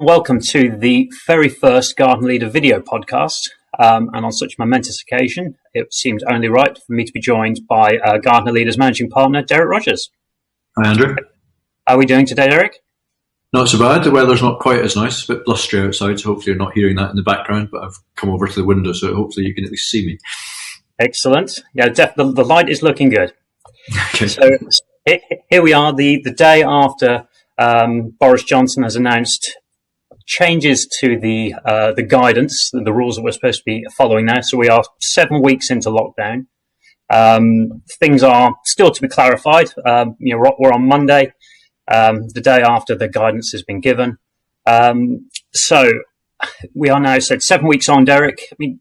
welcome to the very first Gardner Leader video podcast. And on such a momentous occasion, it seemed only right for me to be joined by Gardner Leader's managing partner, Derek Rodgers. Hi, Andrew. How are we doing today, Derek? Not so bad. The weather's not quite as nice. It's a bit blustery outside, so hopefully you're not hearing that in the background, but I've come over to the window, so hopefully you can at least see me. Excellent. Yeah, the light is looking good. Okay. So here we are, the day after Boris Johnson has announced changes to the guidance, the rules that we're supposed to be following now. So we are 7 weeks into lockdown. Things are still to be clarified. We're on Monday, the day after the guidance has been given. So we are now 7 weeks on, Derek. I mean,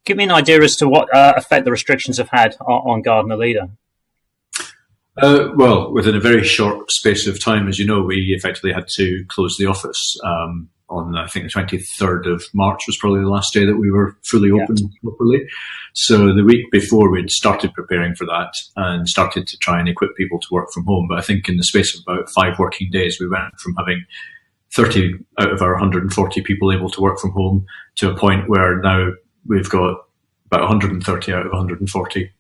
give me an idea as to what effect the restrictions have had on Gardner Leader. Well, within a very short space of time, as you know, we effectively had to close the office on, I think, the 23rd of March was probably the last day that we were fully open properly. So the week before, we'd started preparing for that and started to try and equip people to work from home. But I think in the space of about 5 working days, we went from having 30 out of our 140 people able to work from home to a point where now we've got about 130 out of 140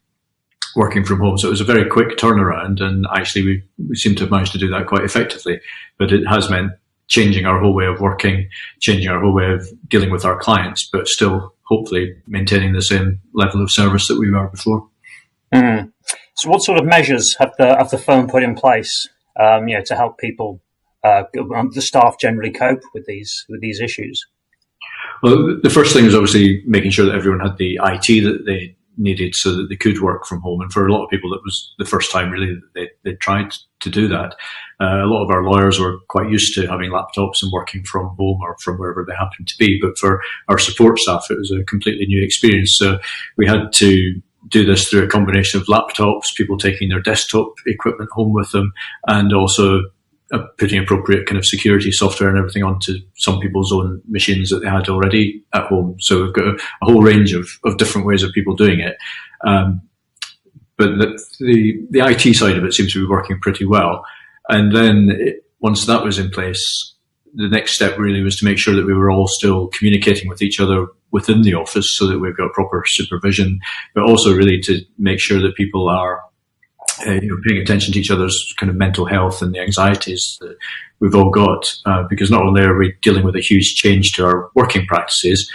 working from home. So it was a very quick turnaround, and actually we seem to have managed to do that quite effectively. But it has meant changing our whole way of working, changing our whole way of dealing with our clients, but still hopefully maintaining the same level of service that we were before. Mm. So what sort of measures have the firm put in place to help people, the staff generally cope with these issues? Well, the first thing is obviously making sure that everyone had the IT that they needed so that they could work from home. And for a lot of people, it was the first time really that they tried to do that. A lot of our lawyers were quite used to having laptops and working from home or from wherever they happened to be. But for our support staff, it was a completely new experience. So we had to do this through a combination of laptops, people taking their desktop equipment home with them, and also putting appropriate kind of security software and everything onto some people's own machines that they had already at home. So we've got a whole range of different ways of people doing it. But the IT side of it seems to be working pretty well. And then once that was in place, the next step really was to make sure that we were all still communicating with each other within the office so that we've got proper supervision, but also really to make sure that people are paying attention to each other's kind of mental health and the anxieties that we've all got, because not only are we dealing with a huge change to our working practices,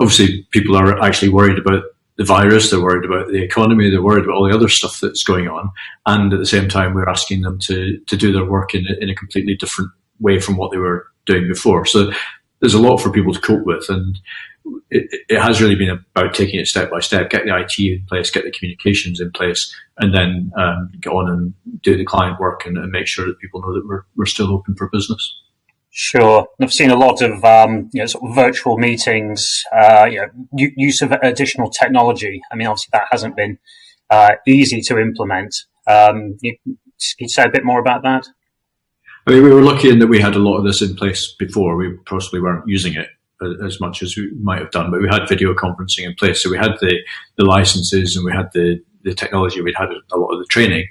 obviously people are actually worried about the virus, they're worried about the economy, they're worried about all the other stuff that's going on, and at the same time we're asking them to do their work in a completely different way from what they were doing before. So there's a lot for people to cope with, and it has really been about taking it step by step, get the IT in place, get the communications in place, and then go on and do the client work and make sure that people know that we're still open for business. Sure. I've seen a lot of sort of virtual meetings, use of additional technology. I mean, obviously that hasn't been easy to implement. Can you say a bit more about that? I mean, we were lucky in that we had a lot of this in place before. We possibly weren't using it as much as we might have done, but we had video conferencing in place. So we had the licenses and we had the technology, we'd had a lot of the training.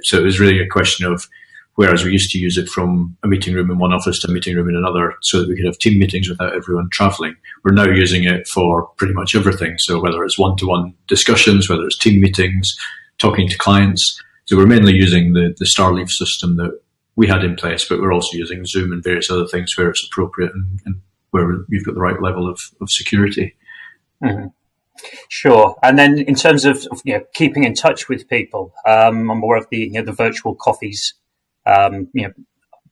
So it was really a question of, whereas we used to use it from a meeting room in one office to a meeting room in another so that we could have team meetings without everyone traveling, we're now using it for pretty much everything. So whether it's one-to-one discussions, whether it's team meetings, talking to clients. So we're mainly using the Starleaf system that we had in place, but we're also using Zoom and various other things where it's appropriate and where we've got the right level of security. Mm-hmm. Sure. And then in terms of keeping in touch with people, I'm aware of the virtual coffees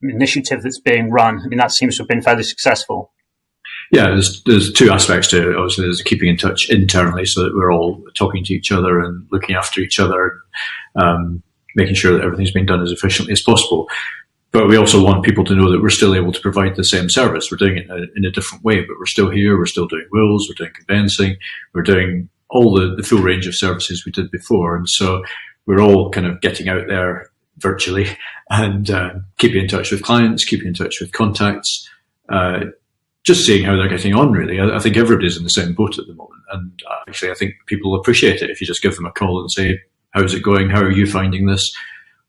initiative that's being run. I mean, that seems to have been fairly successful. Yeah, there's two aspects to it. Obviously, there's keeping in touch internally so that we're all talking to each other and looking after each other, making sure that everything's being done as efficiently as possible. But we also want people to know that we're still able to provide the same service. We're doing it in a different way, but we're still here. We're still doing wills. We're doing conveyancing. We're doing all the full range of services we did before. And so we're all kind of getting out there virtually and keeping in touch with clients, keeping in touch with contacts, just seeing how they're getting on, really. I think everybody's in the same boat at the moment. And actually, I think people appreciate it if you just give them a call and say, how's it going? How are you finding this?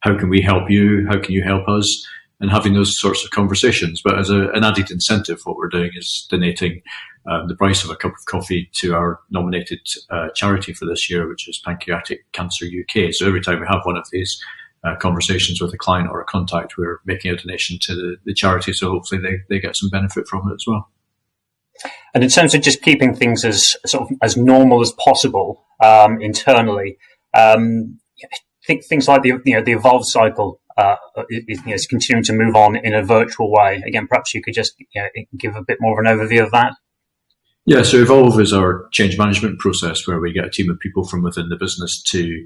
How can we help you? How can you help us? and having those sorts of conversations. But as an added incentive, what we're doing is donating the price of a cup of coffee to our nominated charity for this year, which is Pancreatic Cancer UK. So every time we have one of these conversations with a client or a contact, we're making a donation to the charity. So hopefully they get some benefit from it as well. And in terms of just keeping things as sort of as normal as possible internally, think things like the Evolve cycle is continuing to move on in a virtual way. Again, perhaps you could just give a bit more of an overview of that. Yeah, so Evolve is our change management process where we get a team of people from within the business to,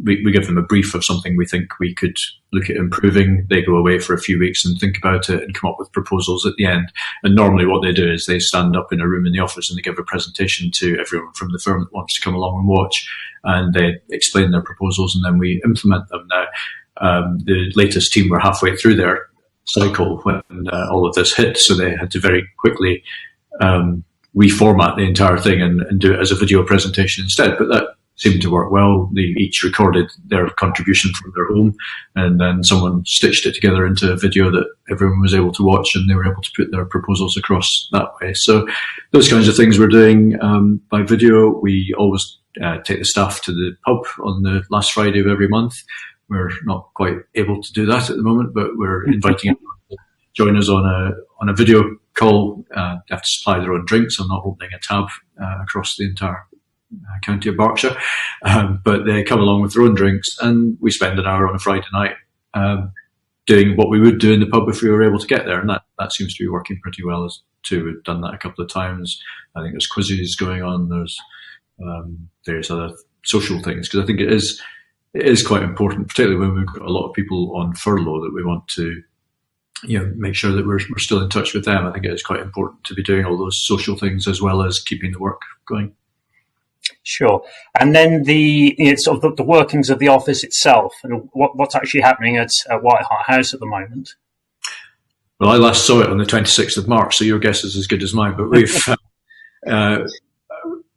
we give them a brief of something we think we could look at improving. They go away for a few weeks and think about it and come up with proposals at the end. And normally what they do is they stand up in a room in the office and they give a presentation to everyone from the firm that wants to come along and watch. And they explain their proposals and then we implement them. Now, the latest team were halfway through their cycle when all of this hit, so they had to very quickly reformat the entire thing and do it as a video presentation instead. But that seemed to work well. They each recorded their contribution from their home, and then someone stitched it together into a video that everyone was able to watch, and they were able to put their proposals across that way. So those kinds of things we're doing by video. We always take the staff to the pub on the last Friday of every month. We're not quite able to do that at the moment, but we're inviting everyone to join us on a video call. They have to supply their own drinks. I'm not opening a tab across the entire county of Berkshire, but they come along with their own drinks, and we spend an hour on a Friday night doing what we would do in the pub if we were able to get there, and that seems to be working pretty well as too. We've done that a couple of times. I think there's quizzes going on. There's other social things, because I think it is quite important, particularly when we've got a lot of people on furlough, that we want to make sure that we're still in touch with them. I think it is quite important to be doing all those social things as well as keeping the work going. Sure. And then the workings of the office itself, and what's actually happening at White Hart House at the moment. Well, I last saw it on the 26th of March, so your guess is as good as mine. But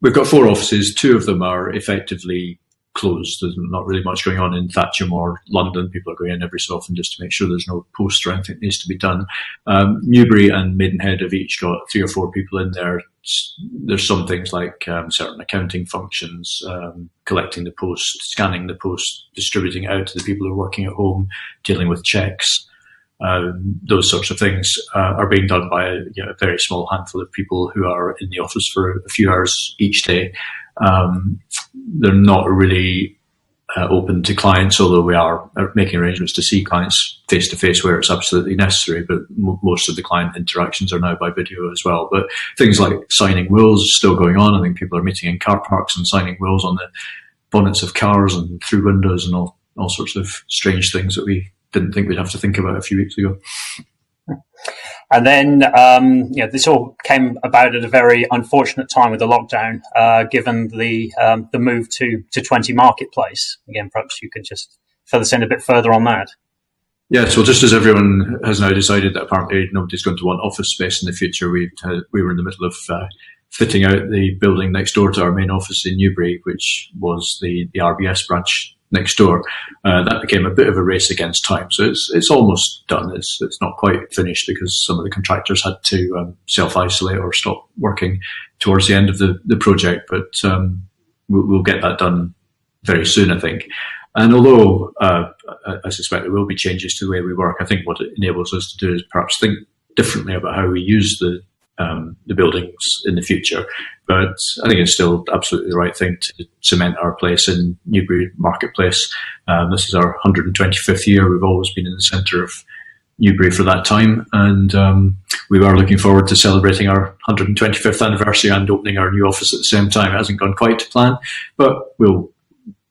we've got 4 offices. 2 of them are effectively closed. There's not really much going on in Thatcham or London. People are going in every so often just to make sure there's no post or anything that needs to be done. Newbury and Maidenhead have each got 3 or 4 people in there. There's some things like certain accounting functions, collecting the post, scanning the post, distributing it out to the people who are working at home, dealing with checks. Those sorts of things are being done by a very small handful of people who are in the office for a few hours each day. They're not really open to clients, although we are making arrangements to see clients face to face where it's absolutely necessary. But most of the client interactions are now by video as well. But things like signing wills is still going on. I think people are meeting in car parks and signing wills on the bonnets of cars and through windows and all sorts of strange things that we didn't think we'd have to think about a few weeks ago. And then, this all came about at a very unfortunate time with the lockdown, given the move to 20 Marketplace. Again, perhaps you could just fill us in a bit further on that. Yeah, so just as everyone has now decided that apparently nobody's going to want office space in the future, we were in the middle of fitting out the building next door to our main office in Newbury, which was the RBS branch next door. That became a bit of a race against time. So it's almost done. It's not quite finished because some of the contractors had to self-isolate or stop working towards the end of the project. But we'll get that done very soon, I think. And although I suspect there will be changes to the way we work, I think what it enables us to do is perhaps think differently about how we use the buildings in the future. But I think it's still absolutely the right thing to cement our place in Newbury Marketplace. This is our 125th year. We've always been in the centre of Newbury for that time. And we are looking forward to celebrating our 125th anniversary and opening our new office at the same time. It hasn't gone quite to plan, but we'll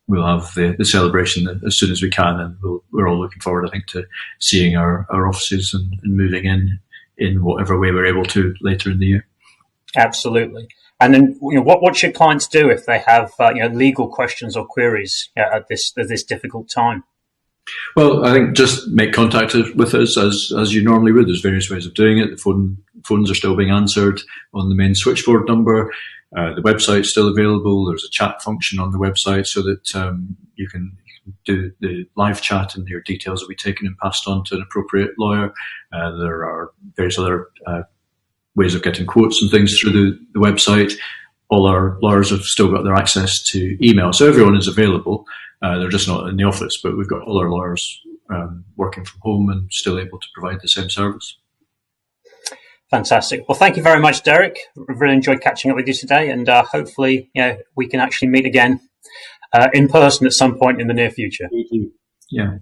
have the celebration as soon as we can. And we're all looking forward, I think, to seeing our offices and moving in whatever way we're able to later in the year. Absolutely. And then, what should clients do if they have legal questions or queries at this difficult time? Well, I think just make contact with us as you normally would. There's various ways of doing it. The phones are still being answered on the main switchboard number. The website's still available. There's a chat function on the website so that you can do the live chat and your details will be taken and passed on to an appropriate lawyer. There are various other ways of getting quotes and things through the website. All our lawyers have still got their access to email, so everyone is available. They're just not in the office, but we've got all our lawyers working from home and still able to provide the same service. Fantastic. Well, thank you very much, Derek. I've really enjoyed catching up with you today, and hopefully, we can actually meet again in person at some point in the near future. Yeah,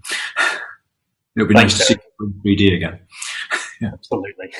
it'll be Thanks, nice to see you in 3D again. Yeah. Absolutely.